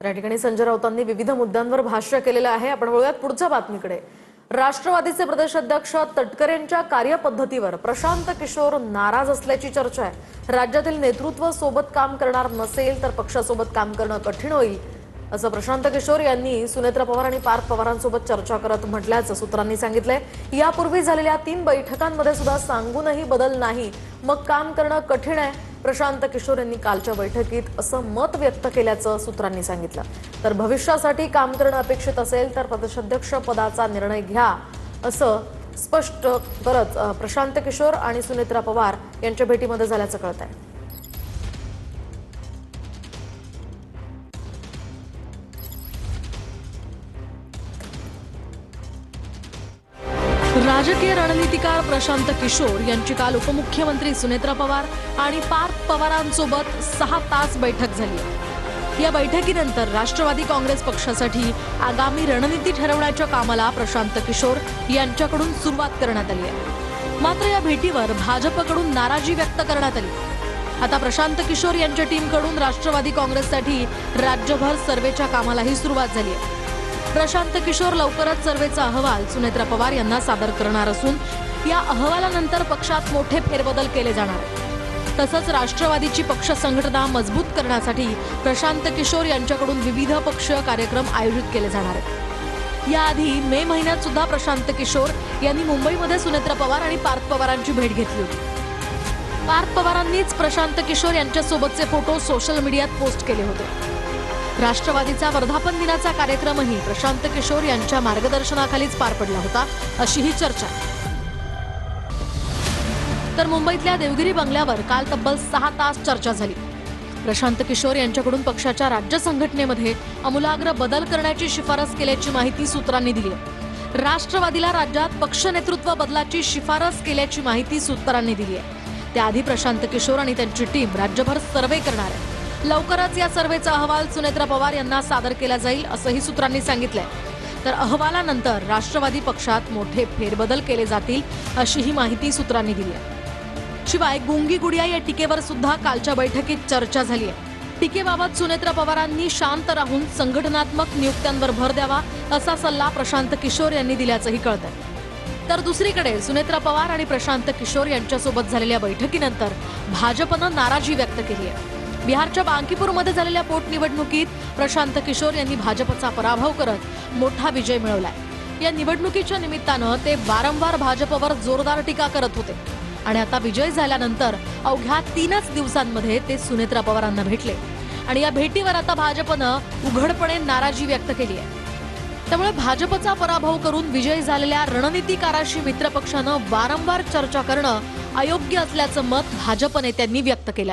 तर या ठिकाणी संजय राऊतांनी विविध मुद्द्यांवर भाष्य केलेलं आहे। आपण बघूयात पुढच्या बातमीकडे। राष्ट्रवादीचे प्रदेशाध्यक्ष तटकरेंच्या कार्यपद्धतीवर प्रशांत किशोर नाराज असल्याची चर्चा आहे। राज्यातील नेतृत्व सोबत काम करणार नसेल तर पक्षासोबत काम करणं कठीण होईल असं प्रशांत किशोर यांनी सुनेत्रा पवार आणि पार्थ पवारांसोबत चर्चा करत म्हटल्याचं सूत्रांनी सांगितलंय। यापूर्वी झालेल्या 3 बैठकांमध्ये सुद्धा सांगूनही बदल नाही, मग काम करणं कठीण आहे। प्रशांत किशोर यांनी कालच्या बैठकीत असं मत व्यक्त केल्याचं सूत्रांनी सांगितलं। तर भविष्यासाठी काम करणं अपेक्षित असेल तर प्रदेशाध्यक्ष पदाचा निर्णय घ्या असं स्पष्ट करत प्रशांत किशोर आणि सुनेत्रा पवार यांच्या भेटीमध्ये झाल्याचं कळतंय। राजकीय रणनीतिकार प्रशांत किशोर यांची काल उपमुख्यमंत्री सुनेत्रा पवार आणि पार्थ पवारांसोबत 6 तास बैठक झाली। या बैठकीनंतर राष्ट्रवादी काँग्रेस पक्षासाठी आगामी रणनीती ठरवण्याच्या कामाला प्रशांत किशोर यांच्याकडून सुरुवात करण्यात आली आहे। मात्र या भेटीवर भाजपकडून नाराजी व्यक्त करण्यात आली। आता प्रशांत किशोर यांच्या टीमकडून राष्ट्रवादी काँग्रेससाठी राज्यभर सर्वेच्या कामालाही सुरुवात झाली आहे। प्रशांत किशोर लवकरच सर्वेचा अहवाल सुनेत्रा पवार यांना सादर करणार असून या अहवालानंतर पक्षात मोठे फेरबदल केले जाणार आहेत। तसंच राष्ट्रवादीची पक्ष संघटना मजबूत करण्यासाठी प्रशांत किशोर यांच्याकडून विविध पक्षीय कार्यक्रम आयोजित केले जाणार आहेत। याआधी मे महिन्यात सुद्धा प्रशांत किशोर यांनी मुंबईमध्ये सुनेत्रा पवार आणि पार्थ पवारांची भेट घेतली होती। पार्थ पवारांनीच प्रशांत किशोर यांच्यासोबतचे फोटो सोशल मीडियात पोस्ट केले होते। राष्ट्रवादीचा वर्धापन दिनाचा कार्यक्रमही प्रशांत किशोर यांच्या मार्गदर्शनाखालीच पार पडला होता अशी ही चर्चा। तर मुंबईतल्या देवगिरी बंगल्यावर काल तब्बल 6 तास चर्चा झाली। प्रशांत किशोर यांच्याकडून पक्षाच्या राज्य संघटनेमध्ये आमूलाग्र बदल करण्याची शिफारस केल्याची माहिती सूत्रांनी दिली आहे। राष्ट्रवादीला राज्यात पक्ष नेतृत्व बदलाची शिफारस केल्याची माहिती सूत्रांनी दिली आहे। त्याआधी प्रशांत किशोर आणि त्यांची टीम राज्यभर सर्वे करणार आहे। लवकरच या सर्वेचा अहवाल सुनेत्रा पवार यांना सादर केला जाईल असंही सूत्रांनी सांगितलंय। तर अहवालानंतर राष्ट्रवादी पक्षात मोठे फेरबदल केले जातील अशी ही माहिती सूत्रांनी दिली आहे। शिवाय गुंगी गुडिया या टीकेवर सुद्धा कालच्या बैठकीत चर्चा झाली आहे। टीकेबाबत सुनेत्रा पवारांनी शांत राहून संघटनात्मक नियुक्त्यांवर भर द्यावा असा सल्ला प्रशांत किशोर यांनी दिल्याचंही कळतंय। तर दुसरीकडे सुनेत्रा पवार आणि प्रशांत किशोर यांच्यासोबत झालेल्या बैठकीनंतर भाजपनं नाराजी व्यक्त केली आहे। बिहारच्या बांकीपूरमध्ये झालेल्या पोटनिवडणुकीत प्रशांत किशोर यांनी भाजपचा पराभव करत मोठा विजय मिळवलाय। या निवडणुकीच्या निमित्तानं ते वारंवार भाजपवर जोरदार टीका करत होते आणि आता विजय झाल्यानंतर अवघ्या 3च दिवसांमध्ये ते सुनेत्रा पवारांना भेटले आणि या भेटीवर आता भाजपनं उघडपणे नाराजी व्यक्त केली आहे। त्यामुळे भाजपचा पराभव करून विजय झालेल्या रणनीतिकाराशी मित्रपक्षानं वारंवार चर्चा करणं अयोग्य असल्याचं मत भाजप नेत्यांनी व्यक्त केलं।